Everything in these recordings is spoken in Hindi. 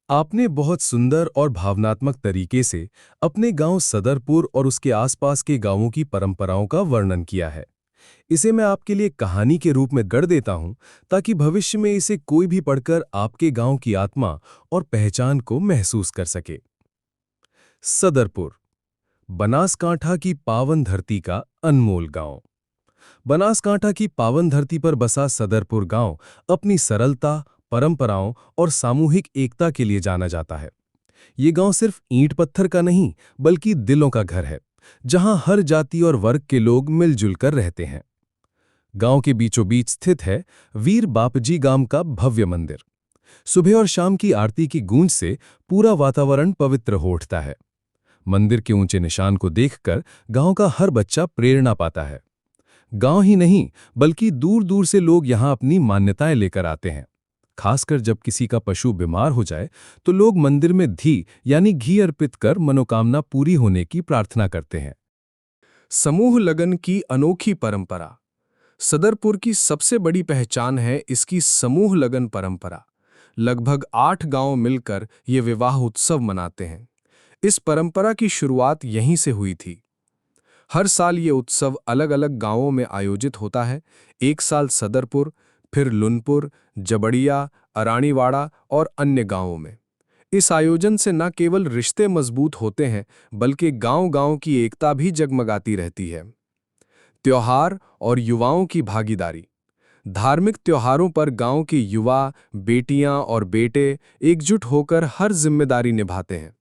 आपने बहुत सुंदर और भावनात्मक तरीके से अपने गांव सदरपुर और उसके आसपास के गांवों की परंपराओं का वर्णन किया है। इसे मैं आपके लिए कहानी के रूप में गढ़ देता हूं, ताकि भविष्य में इसे कोई भी पढ़कर आपके गांव की आत्मा और पहचान को महसूस कर सके। सदरपुर, बनासकांठा की पावन धरती का अनमोल गांव। बनासकांठा की पावन धरती पर बसा सदरपुर गांव अपनी सरलता, परंपराओं और सामूहिक एकता के लिए जाना जाता है। ये गांव सिर्फ ईंट पत्थर का नहीं, बल्कि दिलों का घर है, जहां हर जाति और वर्ग के लोग मिलजुल कर रहते हैं। गांव के बीचों बीच स्थित है वीर बापजी गांव का भव्य मंदिर। सुबह और शाम की आरती की गूंज से पूरा वातावरण पवित्र हो उठता है। मंदिर के ऊंचे निशान को देखकर गांव का हर बच्चा प्रेरणा पाता है। गांव ही नहीं, बल्कि दूर दूर से लोग यहां अपनी मान्यताएं लेकर आते हैं। खासकर जब किसी का पशु बीमार हो जाए, तो लोग मंदिर में यानी घी अर्पित कर मनोकामना पूरी होने की प्रार्थना करते हैं। समूह लगन की अनोखी परंपरा। सदरपुर की सबसे बड़ी पहचान है इसकी समूह लगन परंपरा। लगभग 8 गांव मिलकर ये विवाह उत्सव मनाते हैं। इस परंपरा की शुरुआत यहीं से हुई थी। हर साल ये उत्सव अलग अलग गांवों में आयोजित होता है। एक साल सदरपुर, फिर लुनपुर, जबड़िया, अराणीवाड़ा और अन्य गांवों में। इस आयोजन से न केवल रिश्ते मजबूत होते हैं, बल्कि गांव-गांव की एकता भी जगमगाती रहती है। त्योहार और युवाओं की भागीदारी। धार्मिक त्योहारों पर गांव के युवा, बेटियां और बेटे एकजुट होकर हर जिम्मेदारी निभाते हैं।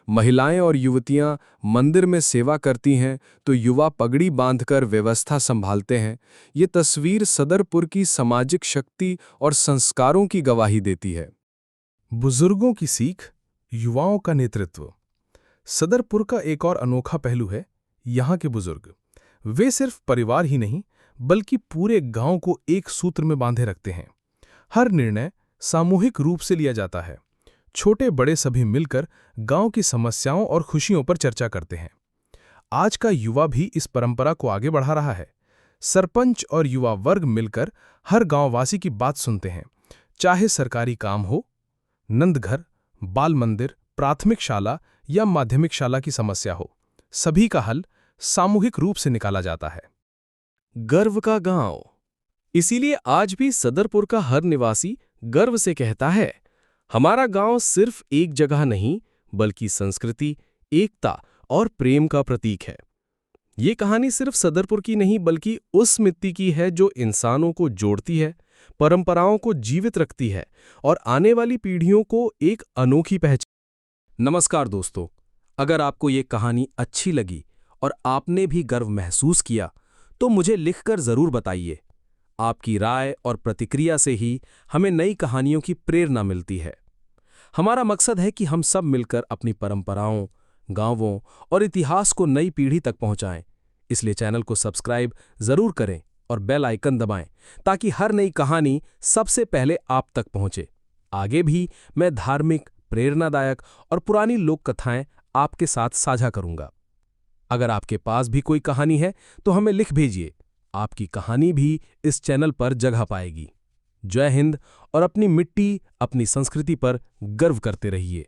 महिलाएं और युवतियां मंदिर में सेवा करती हैं, तो युवा पगड़ी बांधकर व्यवस्था संभालते हैं। ये तस्वीर सदरपुर की सामाजिक शक्ति और संस्कारों की गवाही देती है। बुजुर्गों की सीख, युवाओं का नेतृत्व। सदरपुर का एक और अनोखा पहलू है यहाँ के बुजुर्ग। वे सिर्फ परिवार ही नहीं, बल्कि पूरे गांव को एक सूत्र में बांधे रखते हैं। हर निर्णय सामूहिक रूप से लिया जाता है। छोटे बड़े सभी मिलकर गांव की समस्याओं और खुशियों पर चर्चा करते हैं। आज का युवा भी इस परंपरा को आगे बढ़ा रहा है। सरपंच और युवा वर्ग मिलकर हर गांववासी की बात सुनते हैं। चाहे सरकारी काम हो, नंदघर, बाल मंदिर, प्राथमिक शाला या माध्यमिक शाला की समस्या हो, सभी का हल सामूहिक रूप से निकाला जाता है। गर्व का गांव। इसीलिए आज भी सदरपुर का हर निवासी गर्व से कहता है, हमारा गांव सिर्फ एक जगह नहीं, बल्कि संस्कृति, एकता और प्रेम का प्रतीक है। ये कहानी सिर्फ सदरपुर की नहीं, बल्कि उस मिट्टी की है जो इंसानों को जोड़ती है, परंपराओं को जीवित रखती है और आने वाली पीढ़ियों को एक अनोखी पहचान। नमस्कार दोस्तों, अगर आपको ये कहानी अच्छी लगी और आपने भी गर्व महसूस किया, तो मुझे लिखकर जरूर बताइए। आपकी राय और प्रतिक्रिया से ही हमें नई कहानियों की प्रेरणा मिलती है। हमारा मकसद है कि हम सब मिलकर अपनी परंपराओं, गांवों और इतिहास को नई पीढ़ी तक पहुंचाएं। इसलिए चैनल को सब्सक्राइब जरूर करें और बेल आइकन दबाएं, ताकि हर नई कहानी सबसे पहले आप तक पहुंचे। आगे भी मैं धार्मिक, प्रेरणादायक और पुरानी लोक कथाएं आपके साथ साझा करूंगा। अगर आपके पास भी कोई कहानी है, तो हमें लिख भेजिए। आपकी कहानी भी इस चैनल पर जगह पाएगी। जय हिंद और अपनी मिट्टी, अपनी संस्कृति पर गर्व करते रहिए।